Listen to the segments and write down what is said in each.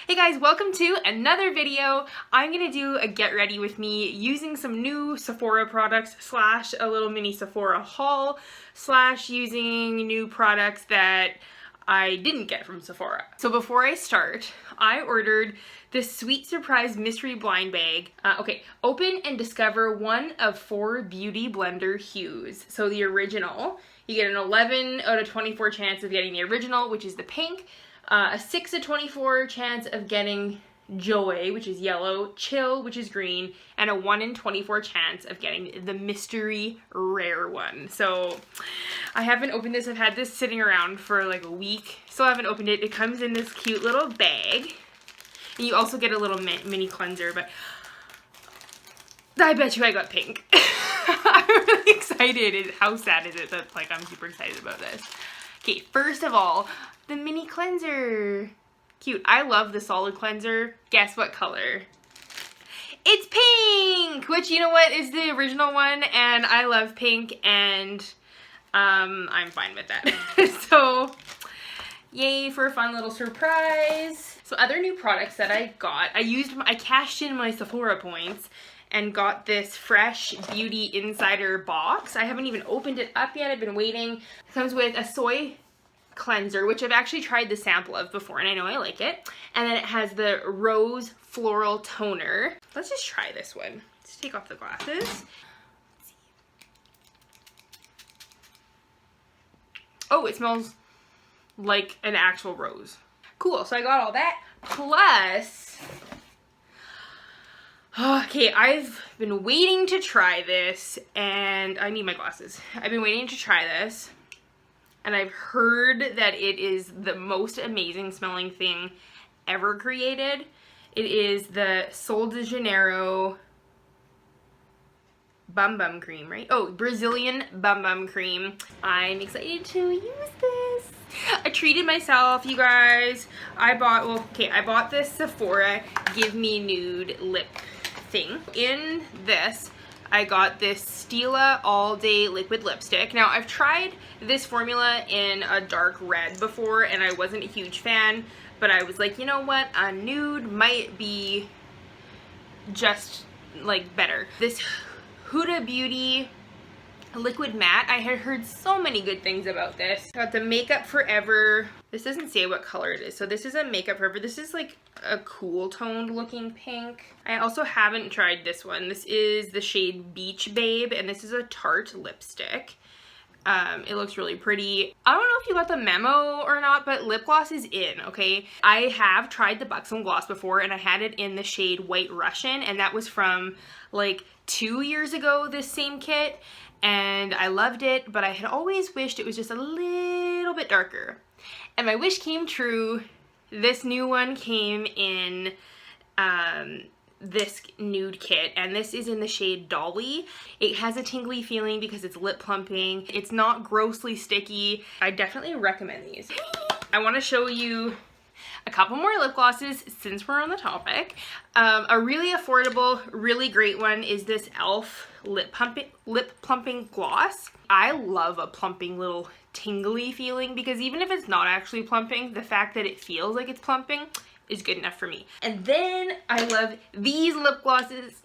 Hey guys, welcome to another video. I'm gonna do a get ready with me using some new Sephora products slash a little mini Sephora haul slash using new products that I didn't get from Sephora. So before I start, I ordered this Sweet Surprise Mystery Blind Bag. Open and discover one of 4 beauty blender hues. So the original, you get an 11 out of 24 chance of getting the original, which is the pink. A 6 to 24 chance of getting Joy, which is yellow, Chill, which is green, and a 1 in 24 chance of getting the mystery rare one. So I haven't opened this. I've had this sitting around for like a week. Still haven't opened it. It comes in this cute little bag. And you also get a little mini cleanser, but I bet you I got pink. I'm really excited. How sad is it that I'm super excited about this? Okay, first of all, the mini cleanser. Cute. I love the solid cleanser. Guess what color? It's pink! Which, you know what, is the original one, and I love pink, and I'm fine with that. So, yay for a fun little surprise. So other new products that I got, I cashed in my Sephora points and got this Fresh Beauty Insider box. I haven't even opened it up yet. I've been waiting. It comes with a soy cleanser, which I've actually tried the sample of before and I know I like it. And then it has the Rose Floral Toner. Let's just try this one. Let's take off the glasses. Oh, it smells like an actual rose. Cool, so I got all that. Plus, okay, I've been waiting to try this, and I need my glasses. I've been waiting to try this, and I've heard that it is the most amazing smelling thing ever created. It is the Sol de Janeiro Bum Bum Cream, right? Oh, Brazilian Bum Bum Cream. I'm excited to use this. I treated myself, you guys. I bought this Sephora Give Me Nude lip thing. In this, I got this Stila All Day Liquid Lipstick. Now, I've tried this formula in a dark red before, and I wasn't a huge fan, but I was like, you know what? A nude might be just, like, better. This Huda Beauty Liquid Matte, I had heard so many good things about this. Got the Makeup Forever. This doesn't say what color it is. So this is a Makeup Forever. This is like a cool toned looking pink. I also haven't tried this one. This is the shade Beach Babe, and this is a Tarte lipstick. It looks really pretty. I don't know if you got the memo or not, but lip gloss is in, okay? I have tried the Buxom gloss before, and I had it in the shade White Russian, and that was from like 2 years ago, this same kit. And I loved it, but I had always wished it was just a little bit darker. And my wish came true. This new one came in this nude kit, and this is in the shade Dolly. It has a tingly feeling because it's lip plumping. It's not grossly sticky. I definitely recommend these. I want to show you a couple more lip glosses since we're on the topic. A really affordable, really great one is this e.l.f. lip plumping gloss. I love a plumping little tingly feeling because even if it's not actually plumping, the fact that it feels like it's plumping is good enough for me. And then I love these lip glosses.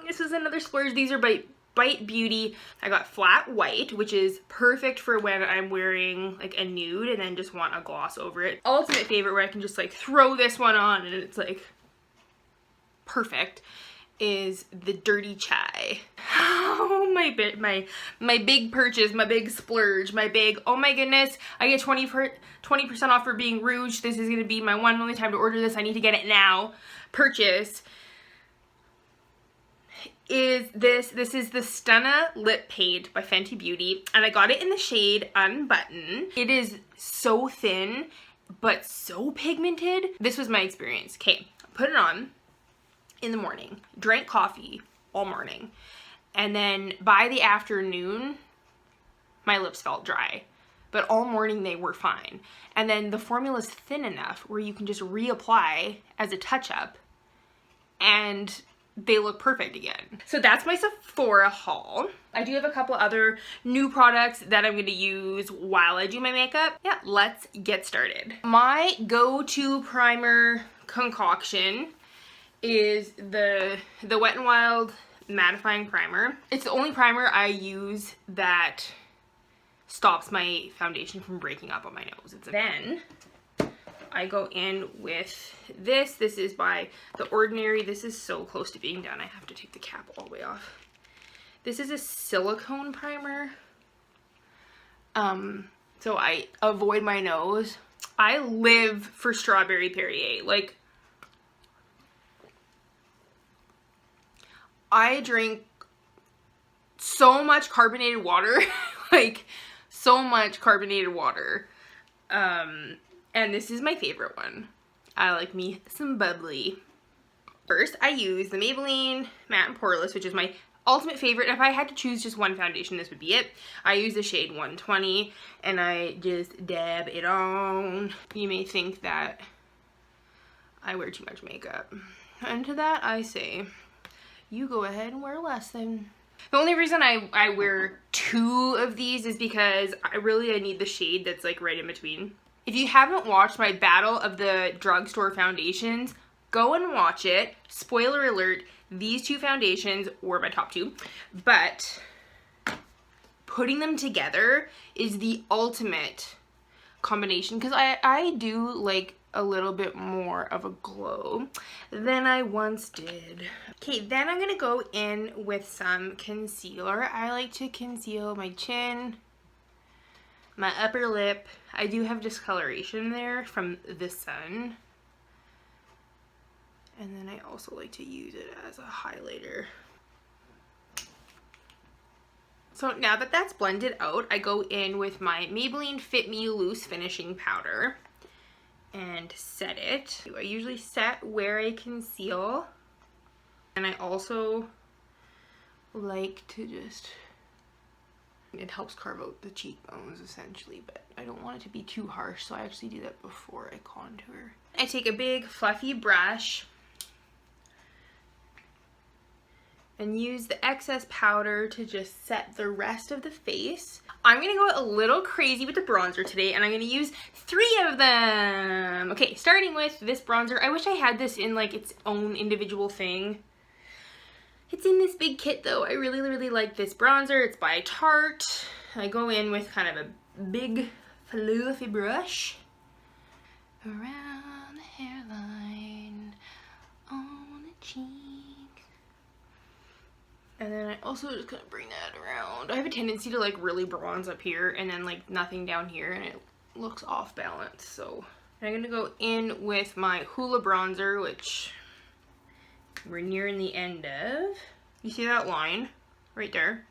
This is another splurge. These are by Bite Beauty. I got Flat White, which is perfect for when I'm wearing like a nude and then just want a gloss over it. Ultimate favorite where I can just like throw this one on and it's like perfect is the Dirty Chai. Oh, my big purchase, my big splurge, my big, oh my goodness, I get 20% off for being rouge. This is gonna be my one and only time to order this. I need to get it now. Purchase is this is the Stunna Lip Paint by Fenty Beauty, and I got it in the shade Unbutton. It is so thin, but so pigmented. This was my experience. Okay, put it on in the morning, drank coffee all morning, and then by the afternoon, my lips felt dry. But all morning they were fine. And then the formula's thin enough where you can just reapply as a touch-up, and they look perfect again. So that's my Sephora haul. I do have a couple other new products that I'm going to use while I do my makeup. Yeah, let's get started. My go-to primer concoction is the Wet n Wild mattifying primer. It's the only primer I use that stops my foundation from breaking up on my nose. Then I go in with this. This is by The Ordinary. This is so close to being done. I have to take the cap all the way off. This is a silicone primer. So I avoid my nose. I live for Strawberry Perrier. Like, I drink so much carbonated water. Like, so much carbonated water. And this is my favorite one. I like me some bubbly. First, I use the Maybelline Matte and Poreless, which is my ultimate favorite. If I had to choose just one foundation, this would be it. I use the shade 120, and I just dab it on. You may think that I wear too much makeup. And to that, I say, you go ahead and wear less then. The only reason I wear 2 of these is because I need the shade that's like right in between. If you haven't watched my battle of the drugstore foundations, go and watch it. Spoiler alert, these 2 foundations were my top 2, but putting them together is the ultimate combination because I do like a little bit more of a glow than I once did. Okay, then I'm gonna go in with some concealer. I like to conceal my chin, my upper lip. I do have discoloration there from the sun. And then I also like to use it as a highlighter. So now that that's blended out, I go in with my Maybelline Fit Me Loose Finishing Powder and set it. I usually set where I conceal. And I also like to just, it helps carve out the cheekbones essentially, but I don't want it to be too harsh, so I actually do that before I contour. I take a big fluffy brush and use the excess powder to just set the rest of the face. I'm gonna go a little crazy with the bronzer today, and I'm gonna use 3 of them. Okay, starting with this bronzer. I wish I had this in like its own individual thing. It's in this big kit though. I really like this bronzer. It's by Tarte. I go in with kind of a big fluffy brush around the hairline, on the cheek. And then I also just kind of bring that around. I have a tendency to like really bronze up here and then like nothing down here, and it looks off balance. So I'm gonna go in with my Hoola bronzer, which we're nearing the end of. You see that line right there?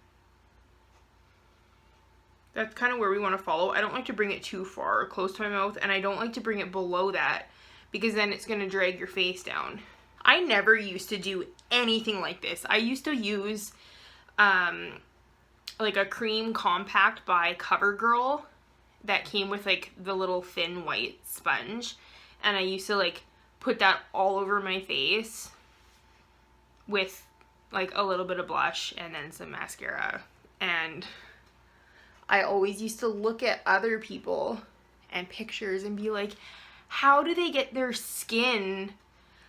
That's kind of where we want to follow. I don't like to bring it too far close to my mouth, and I don't like to bring it below that because then it's gonna drag your face down. I never used to do anything like this. I used to use like a cream compact by CoverGirl that came with like the little thin white sponge, and I used to like put that all over my face with like a little bit of blush and then some mascara. And I always used to look at other people and pictures and be like, how do they get their skin,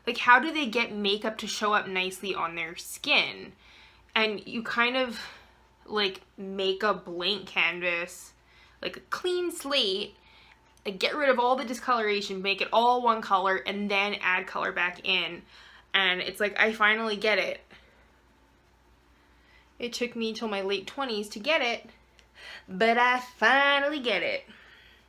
like how do they get makeup to show up nicely on their skin? And you kind of like make a blank canvas, like a clean slate, like get rid of all the discoloration, make it all one color, and then add color back in. And it's like, I finally get it. It took me till my late 20s to get it, but I finally get it.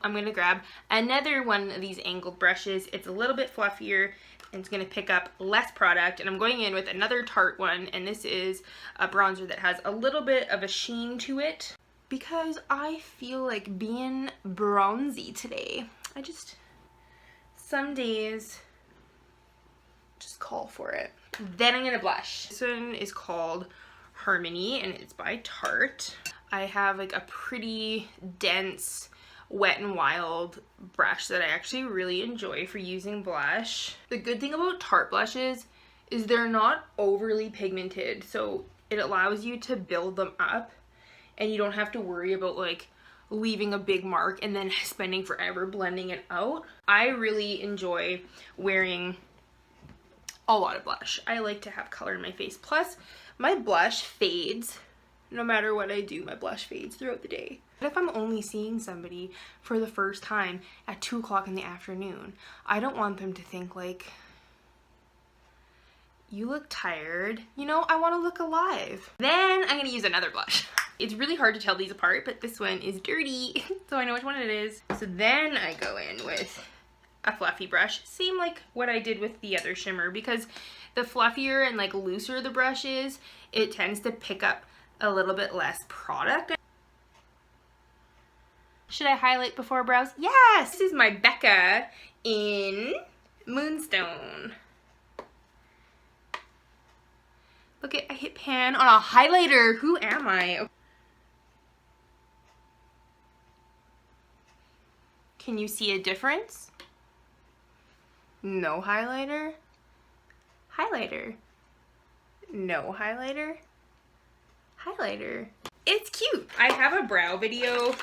I'm gonna grab another one of these angled brushes. It's a little bit fluffier and it's gonna pick up less product, and I'm going in with another Tarte one, and this is a bronzer that has a little bit of a sheen to it because I feel like being bronzy today. Some days just call for it. Then I'm gonna blush. This one is called Harmony and it's by Tarte. I have like a pretty dense Wet n Wild brush that I actually really enjoy for using blush. The good thing about Tarte blushes is they're not overly pigmented, so it allows you to build them up and you don't have to worry about like leaving a big mark and then spending forever blending it out. I really enjoy wearing a lot of blush. I like to have color in my face. Plus, my blush fades. No matter what I do, my blush fades throughout the day. But if I'm only seeing somebody for the first time at 2 o'clock in the afternoon, I don't want them to think like, you look tired. You know, I want to look alive. Then I'm going to use another blush. It's really hard to tell these apart, but this one is dirty, so I know which one it is. So then I go in with a fluffy brush, same like what I did with the other shimmer, because the fluffier and like looser the brush is, it tends to pick up a little bit less product. Should I highlight before brows? Yes! This is my Becca in Moonstone. Look at, I hit pan on a highlighter. Who am I? Can you see a difference? No highlighter. Highlighter. No highlighter. Highlighter. It's cute. I have a brow video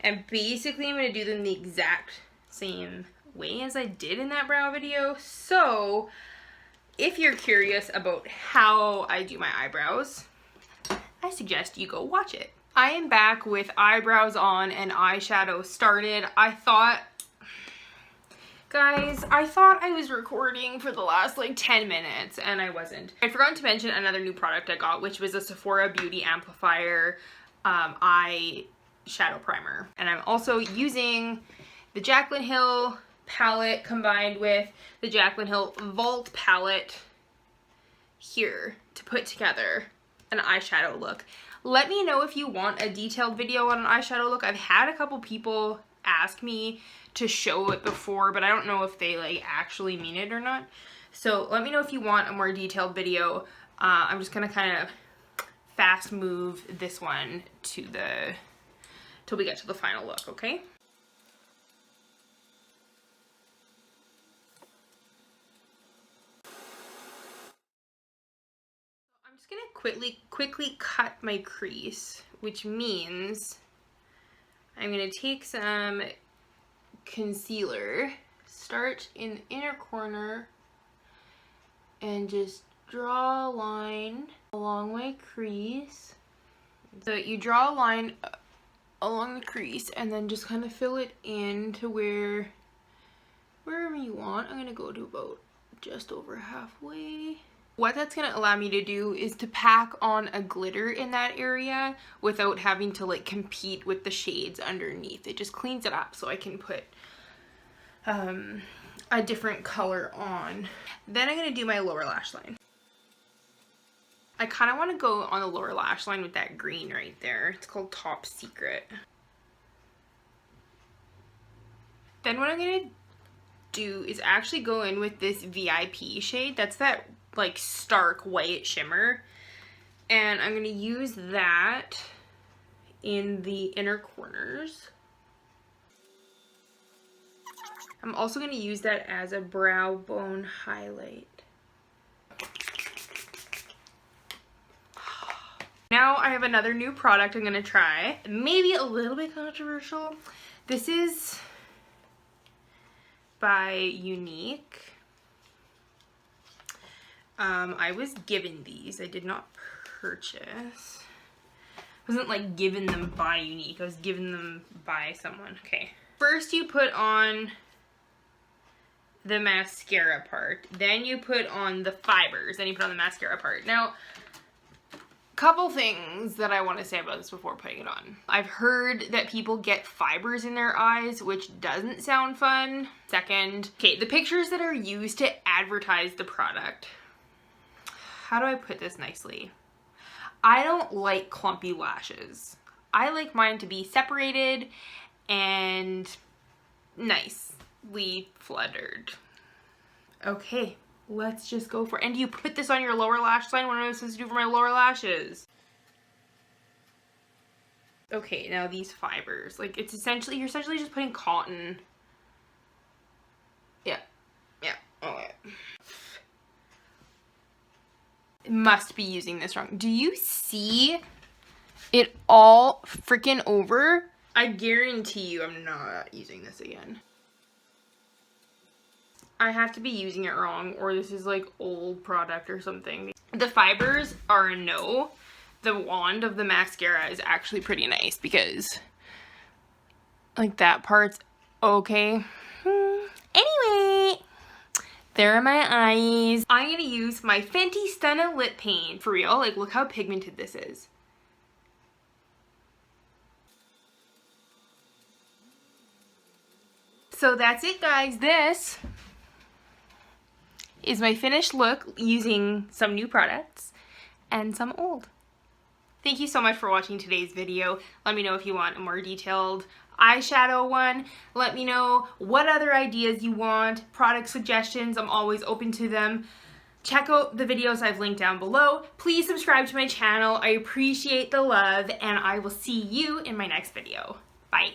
and basically I'm going to do them the exact same way as I did in that brow video. So if you're curious about how I do my eyebrows, I suggest you go watch it. I am back with eyebrows on and eyeshadow started. Guys, I thought I was recording for the last like 10 minutes and I wasn't. I forgot to mention another new product I got, which was a Sephora Beauty Amplifier eye shadow primer. And I'm also using the Jaclyn Hill palette combined with the Jaclyn Hill Vault palette here to put together an eyeshadow look. Let me know if you want a detailed video on an eyeshadow look. I've had a couple people ask me to show it before, but I don't know if they like actually mean it or not. So let me know if you want a more detailed video. I'm just gonna kind of fast move this one to till we get to the final look, okay? I'm just gonna quickly cut my crease, which means I'm gonna take some concealer, start in the inner corner, and just draw a line along my crease. So you draw a line along the crease and then just kind of fill it in to wherever you want. I'm gonna go to about just over halfway. What that's gonna allow me to do is to pack on a glitter in that area without having to like compete with the shades underneath. It just cleans it up so I can put a different color on. Then I'm gonna do my lower lash line. I kind of want to go on the lower lash line with that green right there. It's called Top Secret. Then what I'm gonna do is actually go in with this VIP shade. That's that like stark white shimmer, and I'm gonna use that in the inner corners. I'm also gonna use that as a brow bone highlight. Now I have another new product I'm gonna try. Maybe a little bit controversial. This is by Unique. I was given these. I did not purchase. I wasn't like given them by Unique. I was given them by someone. Okay. First you put on the mascara part. Then you put on the fibers. Then you put on the mascara part. Now, couple things that I want to say about this before putting it on. I've heard that people get fibers in their eyes, which doesn't sound fun. Second, okay, the pictures that are used to advertise the product. How do I put this nicely? I don't like clumpy lashes. I like mine to be separated and nicely fluttered. Okay. Let's just go for it. And do you put this on your lower lash line? What am I supposed to do for my lower lashes? Okay, now these fibers. Like, it's essentially, you're essentially just putting cotton. Yeah. Yeah. Okay. It must be using this wrong. Do you see it all freaking over? I guarantee you I'm not using this again. I have to be using it wrong, or this is like old product or something. The fibers are a no. The wand of the mascara is actually pretty nice because like that part's okay. Anyway, there are my eyes. I'm gonna use my Fenty Stunna lip paint. For real, like look how pigmented this is. So that's it, guys. This is my finished look using some new products and some old. Thank you so much for watching today's video. Let me know if you want a more detailed eyeshadow one. Let me know what other ideas you want, product suggestions. I'm always open to them. Check out the videos I've linked down below. Please subscribe to my channel. I appreciate the love, and I will see you in my next video. Bye.